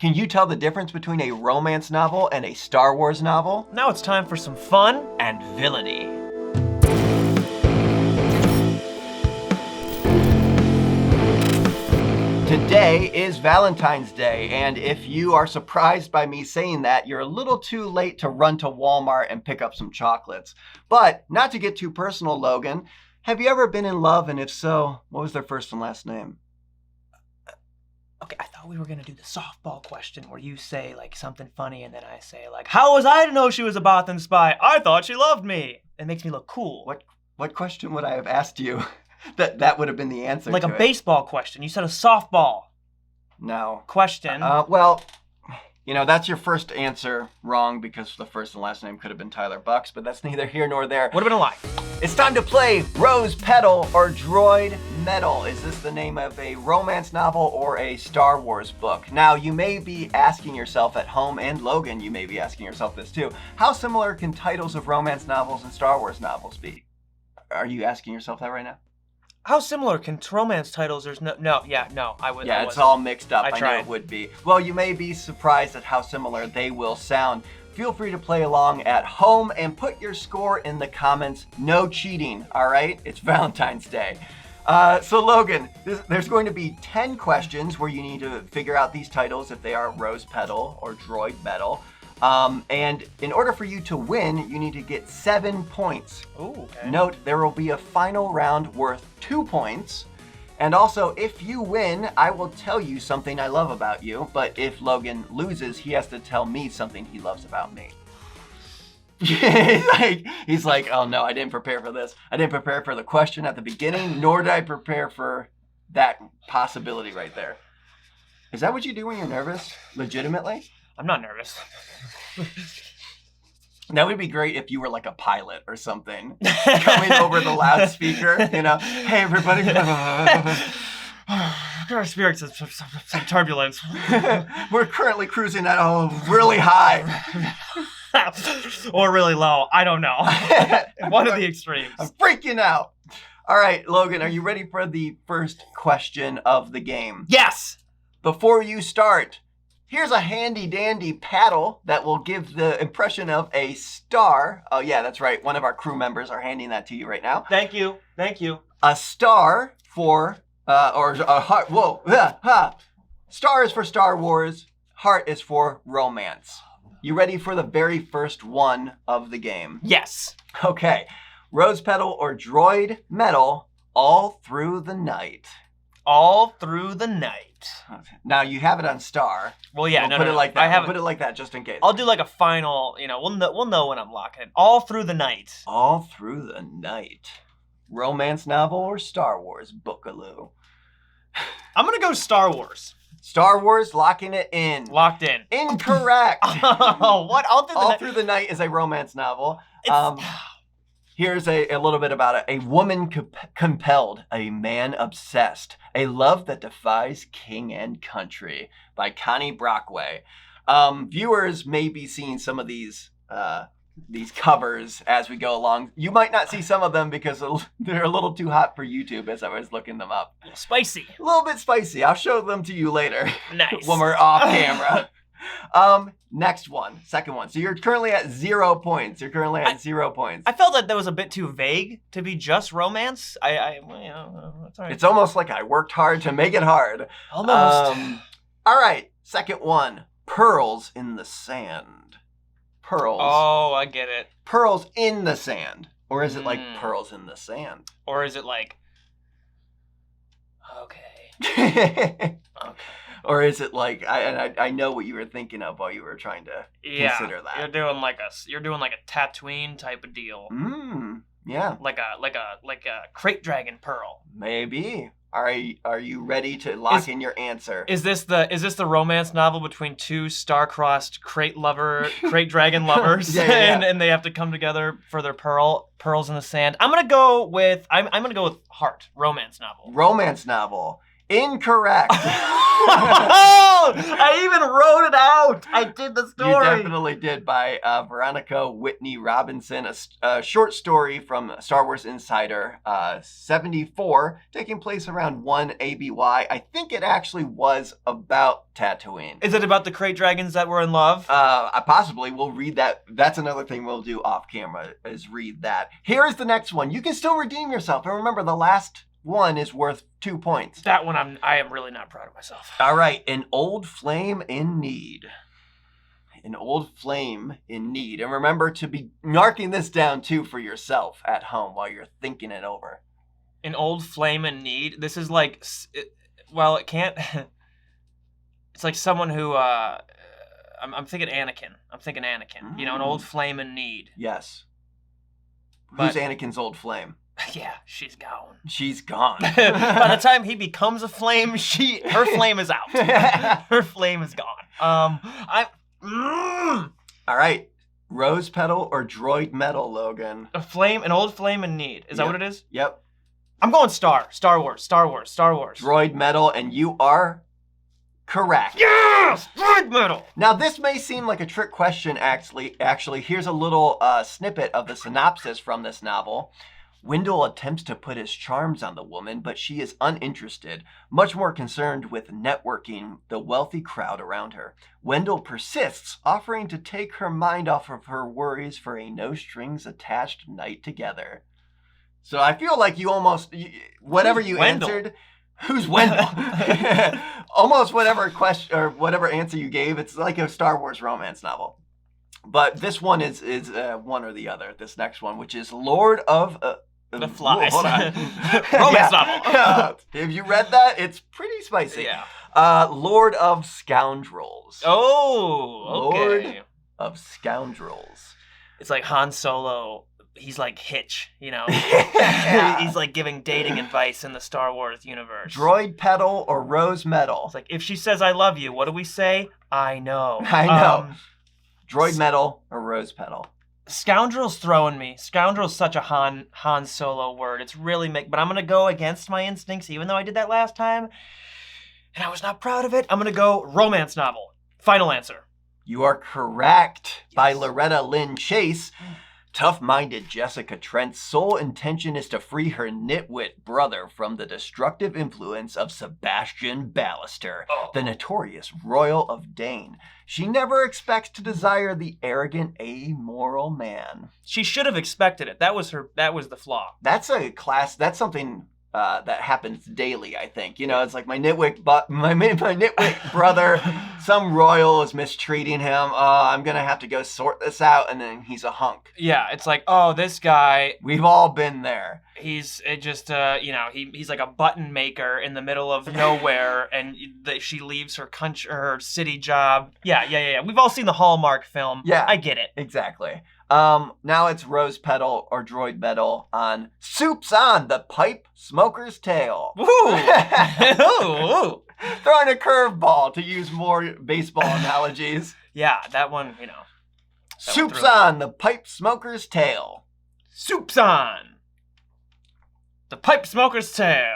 Can you tell the difference between a romance novel and a Star Wars novel? Now it's time for some fun and villainy. Today is Valentine's Day, and if you are surprised by me saying that, you're a little too late to run to Walmart and pick up some chocolates. But not to get too personal, Logan, have you ever been in love, and if so, what was their first and last name? Okay, I thought we were gonna do the softball question where you say like something funny and then I say like, how was I to know she was a Bothan spy? I thought she loved me. It makes me look cool. What question would I have asked you that would have been the answer like to a it? baseball question. You said a softball No. question. Well, you know, that's your first answer wrong because the first and last name could have been Tyler Bucks, but that's neither here nor there. Would have been a lie. It's time to play Rose Petal or Droid Metal. Is this the name of a romance novel or a Star Wars book? Now, you may be asking yourself at home, and Logan, you may be asking yourself this too, how similar can titles of romance novels and Star Wars novels be? Are you asking yourself that right now? How similar can romance titles? There's no, I would. Yeah, I it's wasn't. all mixed up. I I knew tried. it would be. Well, you may be surprised at how similar they will sound. Feel free to play along at home and put your score in the comments. No cheating, all right? It's Valentine's Day. So Logan, there's going to be 10 questions where you need to figure out these titles if they are Rose Petal or Droid Metal. And in order for you to win, you need to get 7 points. Ooh, okay. Note, there will be a final round worth 2 points. And also, if you win, I will tell you something I love about you. But if Logan loses, he has to tell me something he loves about me. he's like, oh no, I didn't prepare for this. I didn't prepare for the question at the beginning, nor did I prepare for that possibility right there. Is that what you do when you're nervous? Legitimately? I'm not nervous. That would be great if you were like a pilot or something, coming over the loudspeaker, you know, hey everybody. We're experiencing some turbulence. We're currently cruising at really high. Or really low. I don't know. One of the extremes. I'm freaking out. All right, Logan, are you ready for the first question of the game? Yes! Before you start, here's a handy dandy paddle that will give the impression of a star. Oh yeah, that's right. One of our crew members are handing that to you right now. Thank you. Thank you. A star for, or a heart. Whoa, Star is for Star Wars. Heart is for romance. You ready for the very first one of the game? Yes. Okay. Rose Petal or Droid Metal, all through the night. All through the night. Now you have it on star. Well, yeah, We'll put it like that. I have We'll put it like that just in case. I'll do like a final, you know, we'll know when I'm locking it. All through the night. All through the night. Romance novel or Star Wars bookaloo? I'm gonna go Star Wars. Star Wars, locking it in. Locked in. Incorrect. Oh, what? All Through the Night is a romance novel. Here's a little bit about it. A woman compelled, a man obsessed, a love that defies king and country by Connie Brockway. Viewers may be seeing some of these covers as we go along. You might not see some of them because they're a little too hot for YouTube as I was looking them up. Spicy. A little bit spicy. I'll show them to you later. Nice. When we're off camera. Next one, second one. So you're currently at 0 points. You're currently at 0 points. I felt that was a bit too vague to be just romance. You know, that's all right. It's almost like I worked hard to make it hard. Almost. All right, second one. Pearls in the sand. Pearls. Oh, I get it. Pearls in the sand. Or is it like pearls in the sand? Or is it like, okay. Or is it like I know what you were thinking of while you were trying to consider that. You're doing like a Tatooine type of deal. Yeah. Like a crate dragon pearl. Maybe. Are you ready to lock in your answer? Is this the romance novel between two star-crossed crate dragon lovers? Yeah. And they have to come together for their pearls in the sand. I'm gonna go with Heart, romance novel. Romance novel. Incorrect. Oh, I even wrote it out. wrote. I did the story. You definitely did, by Veronica Whitney Robinson, a short story from Star Wars Insider, 74, taking place around 1 ABY. I think it actually was about Tatooine. Is it about the crate dragons that were in love? Possibly. We'll read that. That's another thing we'll do off camera, is read that. Here's the next one. You can still redeem yourself. And remember, the last one is worth 2 points. That one, I am really not proud of myself. All right. An old flame in need. An old flame in need. And remember to be marking this down, too, for yourself at home while you're thinking it over. An old flame in need? This is like, well, it can't... It's like someone who, I'm thinking Anakin. You know, an old flame in need. Yes. But, who's Anakin's old flame? Yeah, she's gone. She's gone. By the time he becomes a flame, her flame is out. Her flame is gone. All right. Rose Petal or Droid Metal, Logan? An old flame in need. Is that what it is? Yep. I'm going Star Wars. Droid Metal, and you are correct. Yes! Droid Metal! Now, this may seem like a trick question, actually. Here's a little snippet of the synopsis from this novel. Wendell attempts to put his charms on the woman, but she is uninterested, much more concerned with networking the wealthy crowd around her. Wendell persists, offering to take her mind off of her worries for a no-strings-attached night together. So I feel like you almost, whatever you answered, who's Wendell? Almost whatever question or whatever answer you gave, it's like a Star Wars romance novel. But this one is one or the other. This next one, which is Lord of the Flies. Hold on. Romance novel. Have you read that? It's pretty spicy. Yeah. Lord of Scoundrels. Oh, okay. Lord of Scoundrels. It's like Han Solo. He's like Hitch, you know? He's like giving dating advice in the Star Wars universe. Droid Petal or Rose Metal? It's like, if she says I love you, what do we say? I know. I know. Droid Metal or Rose Petal? Scoundrels throwing me. Scoundrels such a Han Solo word. It's really but I'm going to go against my instincts, even though I did that last time. And I was not proud of it. I'm going to go romance novel. Final answer. You are correct. Yes. By Loretta Lynn Chase. Tough-minded Jessica Trent's sole intention is to free her nitwit brother from the destructive influence of Sebastian Ballister, the notorious Royal of Dane. She never expects to desire the arrogant, amoral man. She should have expected it. That was the flaw. That's something that happens daily, I think. You know, it's like my nitwit brother, some royal is mistreating him. I'm going to have to go sort this out, and then he's a hunk. Yeah, it's like, oh, this guy... We've all been there. He's he's like a button maker in the middle of nowhere, and she leaves her city job. Yeah. We've all seen the Hallmark film. Yeah. I get it. Exactly. Now it's Rose Petal or Droid Metal on Soup's on the Pipe Smoker's Tail. Ooh. Ooh. Throwing a curveball, to use more baseball analogies. Yeah, that one, you know. Soup's on the Pipe Smoker's Tail. Soup's on the Pipe Smoker's Tail.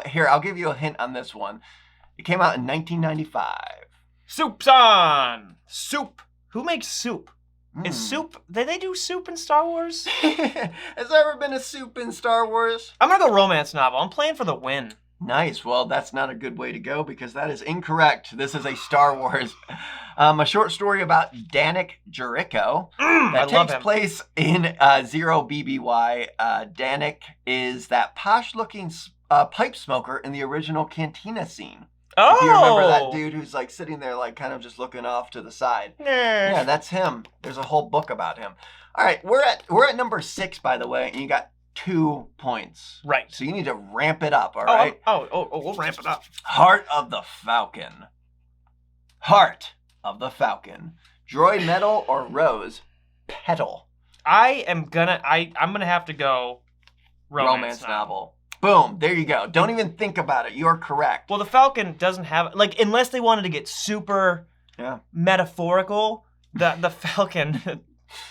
Here, I'll give you a hint on this one. It came out in 1995. Soup's on. Soup. Who makes soup? Is soup... Did they do soup in Star Wars? Has there ever been a soup in Star Wars? I'm going to go romance novel. I'm playing for the win. Nice. Well, that's not a good way to go because that is incorrect. This is a Star Wars. A short story about Danik Jericho that takes place in 0 BBY. Danik is that posh-looking pipe smoker in the original Cantina scene. Oh! If you remember that dude who's like sitting there like kind of just looking off to the side. Yeah, that's him. There's a whole book about him. All right, we're at number 6, by the way, and you got 2 points. Right. So you need to ramp it up, all right? We'll ramp it up. Heart of the Falcon. Heart of the Falcon. Droid Metal or Rose Petal? I'm gonna have to go romance novel. Boom, there you go. Don't even think about it. You're correct. Well, the Falcon doesn't have, like, unless they wanted to get super metaphorical, the Falcon...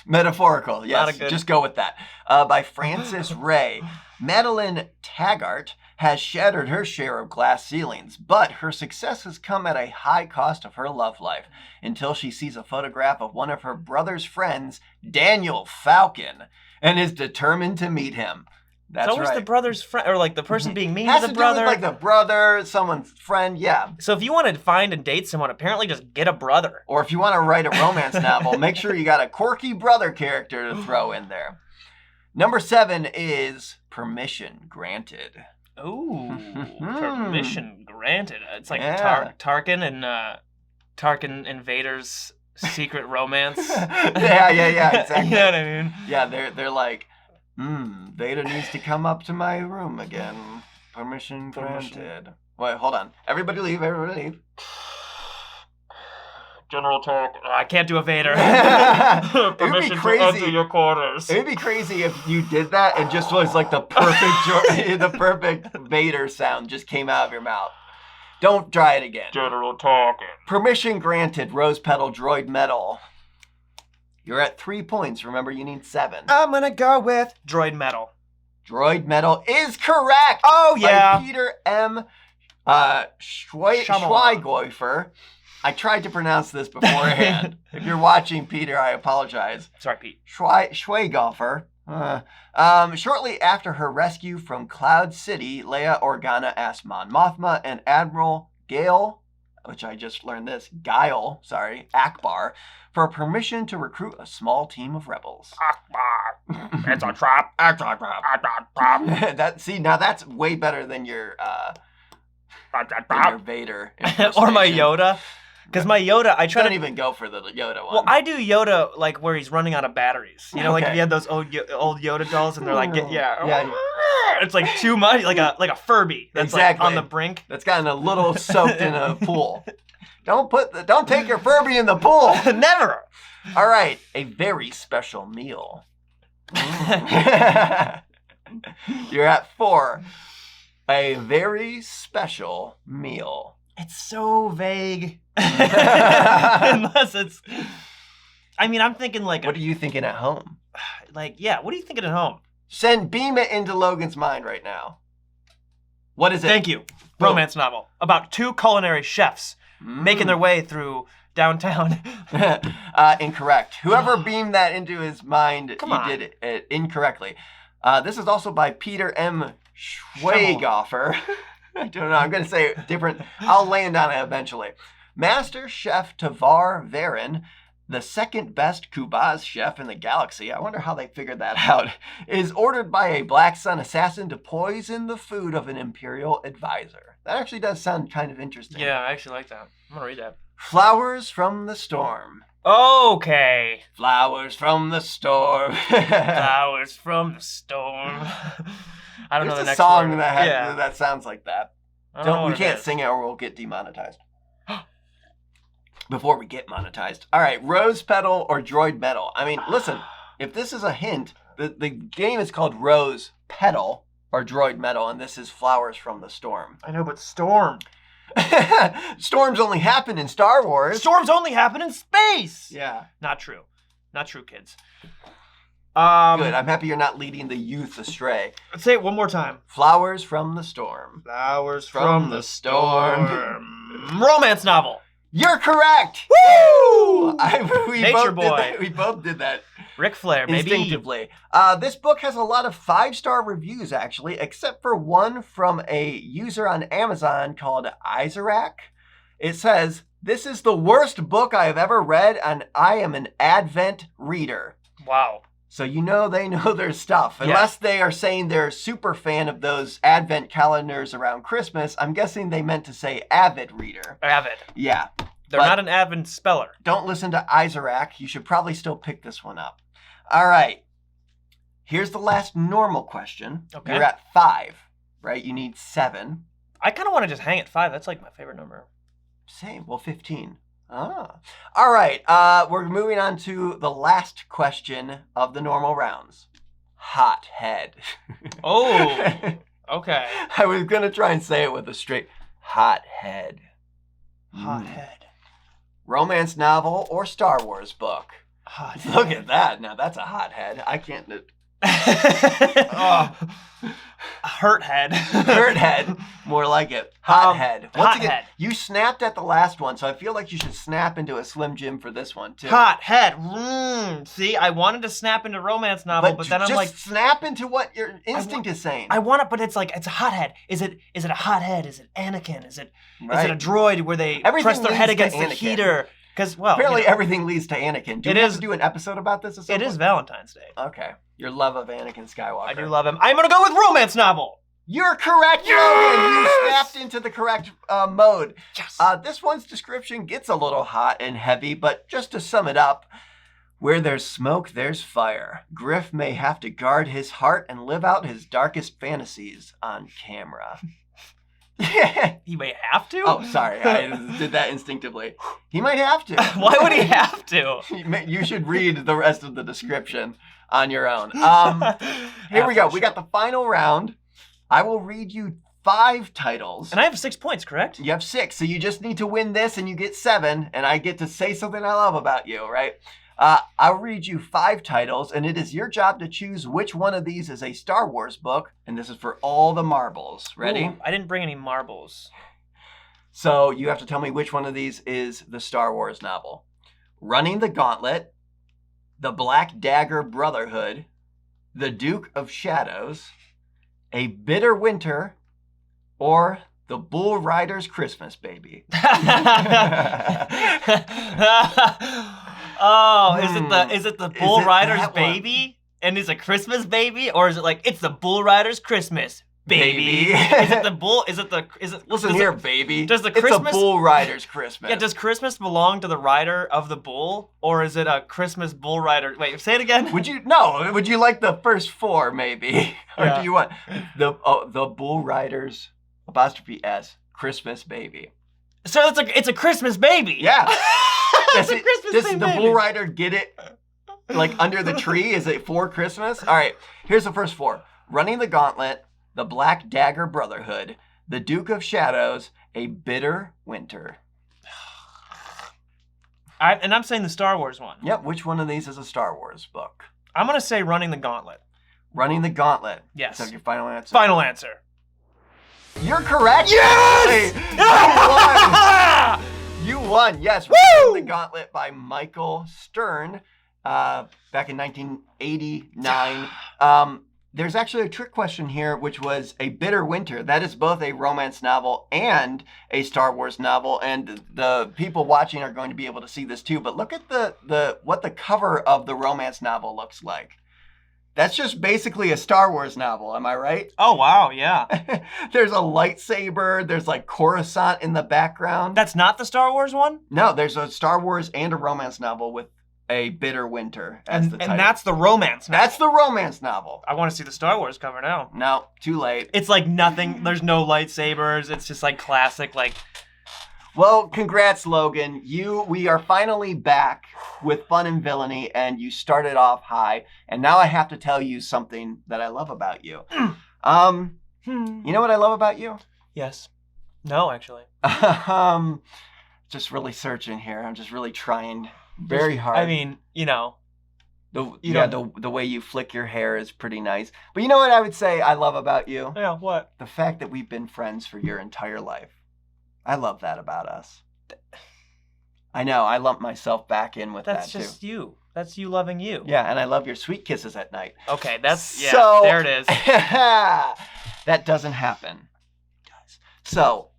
Metaphorical, yes. Just go with that. By Frances Ray. Madeline Taggart has shattered her share of glass ceilings, but her success has come at a high cost of her love life until she sees a photograph of one of her brother's friends, Daniel FALCON, and is determined to meet him. That's it's always right. the brother's friend, or like the person being mean Has to the to brother. do with like the brother, someone's friend, yeah. So if you want to find and date someone, apparently just get a brother. Or if you want to write a romance novel, make sure you got a quirky brother character to throw in there. Number 7 is Permission Granted. Ooh, permission granted. It's like Yeah. Tarkin and Vader's secret romance. yeah, exactly. You know what I mean? Yeah, they're like, Vader needs to come up to my room again. Permission granted. Wait, hold on. Everybody leave. General talk. Oh, I can't do a Vader. Permission to enter your quarters. It'd be crazy if you did that and just was like the perfect Vader sound just came out of your mouth. Don't try it again. General talking. Permission granted, Rose Petal, Droid Metal. You're at 3 points. Remember, you need 7. I'm gonna go with Droid Metal. Droid Metal is correct. Oh, yeah. By Peter M. Schweighofer. I tried to pronounce this beforehand. If you're watching, Peter, I apologize. Sorry, Pete. Schweighofer. Shortly after her rescue from Cloud City, Leia Organa asked Mon Mothma and Admiral Guile, Akbar, for permission to recruit a small team of rebels. Akbar. It's a trap. Now that's way better than your Vader Or my Yoda. Because my Yoda, I try Don't to even go for the Yoda one. Well, I do Yoda like where he's running out of batteries. You know, like if Okay. you had those old Yoda dolls and they're like, Yeah. it's like too much, like a Furby that's Exactly. like on the brink. That's gotten a little soaked in a pool. Don't take your Furby in the pool. Never. All right, a very special meal. You're at 4. A very special meal. It's so vague. Unless it's. I mean, I'm thinking like. What are you thinking at home? What are you thinking at home? Beam it into Logan's mind right now. What is it? Thank you. Boom. Romance novel about 2 culinary chefs making their way through downtown. Incorrect. Whoever beamed that into his mind, Come did it incorrectly. This is also by Peter M. Schweighofer. I don't know. I'm going to say it different. I'll land on it eventually. Master Chef Tavar Varen, the second best Kubaz chef in the galaxy, I wonder how they figured that out, is ordered by a Black Sun assassin to poison the food of an Imperial advisor. That actually does sound kind of interesting. Yeah, I actually like that. I'm going to read that. Flowers from the storm. Okay. Flowers from the storm. Flowers from the storm. I don't know the There's next a song word. that sounds like that. I don't know We what it can't is. sing it or we'll get demonetized. Before we get monetized. All right, Rose Petal or Droid Metal. I mean, listen, if this is a hint, the game is called Rose Petal or Droid Metal, and this is Flowers from the Storm. I know, but storm. Storms only happen in Star Wars. Storms only happen in space. Yeah. Not true. Not true, kids. Good. I'm happy you're not leading the youth astray. Let's say it one more time. Flowers from the Storm. Flowers from the storm. Romance novel. You're correct. Woo! We both did that Ric Flair, baby. instinctively. This book has a lot of 5-star reviews, actually, except for one from a user on Amazon called Isarak. It says, "This is the worst book I have ever read, and I am an Advent reader." Wow. So they know their stuff. Unless they are saying they're a super fan of those Advent calendars around Christmas, I'm guessing they meant to say avid reader. Avid. Yeah. They're not an avid speller. Don't listen to Isarak. You should probably still pick this one up. All right. Here's the last normal question. Okay. You're at 5, right? You need 7. I kind of want to just hang at 5. That's like my favorite number. Same. Well, 15. Ah. All right. We're moving on to the last question of the normal rounds. Hot head. Oh. Okay. I was going to try and say it with a straight hot head. Hot head. Romance novel or Star Wars book? Hot Look head. at that. Now that's a hot head. I can't. Oh. Hurt head. Hurt head. More like it. Hot head. Once hot again, head. you snapped at the last one, so I feel like you should snap into a Slim Jim for this one, too. Hot head. See, I wanted to snap into romance novel, but then I'm like, snap into what your instinct is saying. I want it, but it's like it's a hot head. Is it a hot head? Is it Anakin? Is it a droid where they press their head against the heater? Because apparently everything leads to Anakin. Do we have to do an episode about this? It is Valentine's Day. Okay, your love of Anakin Skywalker. I do love him. I'm gonna go with romance novel. You're correct, Logan. You snapped into the correct mode. Yes. This one's description gets a little hot and heavy, but just to sum it up, where there's smoke, there's fire. Griff may have to guard his heart and live out his darkest fantasies on camera. He may have to? Oh, sorry. I did that instinctively. He might have to. Why would he have to? You should read the rest of the description on your own. Here we go. We got the final round. I will read you 5 titles. And I have 6 points, correct? You have 6, so you just need to win this and you get 7, and I get to say something I love about you, right? I'll read you 5 titles, and it is your job to choose which one of these is a Star Wars book, and this is for all the marbles. Ready? Ooh, I didn't bring any marbles. So you have to tell me which one of these is the Star Wars novel. Running the Gauntlet, The Black Dagger Brotherhood, The Duke of Shadows, A Bitter Winter, or The Bull Rider's Christmas Baby. Oh, is it the Bull Rider's baby? And is it Christmas baby? Or is it like it's the Bull Rider's Christmas baby? Is it the bull? Listen here, baby. Does the Christmas? It's a Bull Rider's Christmas. Yeah, does Christmas belong to the rider of the bull? Or is it a Christmas Bull Rider? Wait, say it again. Would you like the first 4 maybe? Or Yeah. do you want the Bull Rider's _S Christmas baby? So it's a Christmas baby. Yeah. It's a Christmas Does baby. the Bull Rider get it like under the tree? Is it for Christmas? All right, here's the first 4. Running the Gauntlet, The Black Dagger Brotherhood, The Duke of Shadows, A Bitter Winter. I'm saying the Star Wars one. Yep, which one of these is a Star Wars book? I'm going to say Running the Gauntlet. Running the Gauntlet. Yes. So your final answer? Final answer. You're correct! Yes! Hey, you won! Yes, Running the Gauntlet by Michael Stern back in 1989. There's actually a trick question here, which was A Bitter Winter. That is both a romance novel and a Star Wars novel, and the people watching are going to be able to see this too. But look at what the cover of the romance novel looks like. That's just basically a Star Wars novel, am I right? Oh, wow, yeah. There's a lightsaber, there's like Coruscant in the background. That's not the Star Wars one? No, there's a Star Wars and a romance novel with A Bitter Winter as the title. And that's the romance novel. That's the romance novel. I want to see the Star Wars cover now. No, too late. It's like nothing, there's no lightsabers, it's just like classic, like... Well, congrats, Logan. We are finally back with Fun and Villainy, and you started off high. And now I have to tell you something that I love about you. You know what I love about you? Yes. No, actually. Just really searching here. I'm just really trying very hard. I mean, you know. The way you flick your hair is pretty nice. But you know what I would say I love about you? Yeah, what? The fact that we've been friends for your entire life. I love that about us. I know, I lump myself back in with that too. That's just you. That's you loving you. Yeah, and I love your sweet kisses at night. Okay, there it is. That doesn't happen. So,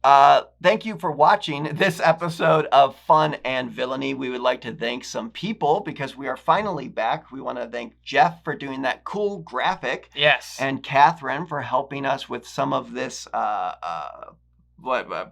thank you for watching this episode of Fun and Villainy. We would like to thank some people because we are finally back. We want to thank Jeff for doing that cool graphic. Yes. And Catherine for helping us with some of this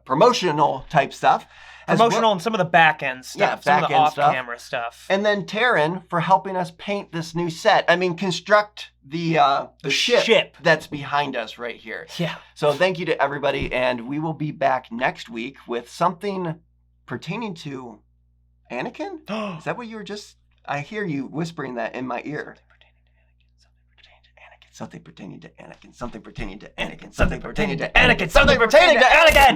promotional type stuff. Promotional and some of the back end stuff. Yeah, some of the back-end stuff. off-camera stuff. And then Taryn for helping us paint this new set. I mean, construct the ship that's behind us right here. Yeah. So thank you to everybody, and we will be back next week with something pertaining to Anakin? Is that what you were just... I hear you whispering that in my ear. Something pertaining to Anakin. Something pertaining to Anakin. Something pertaining to Anakin. Something pertaining to Anakin.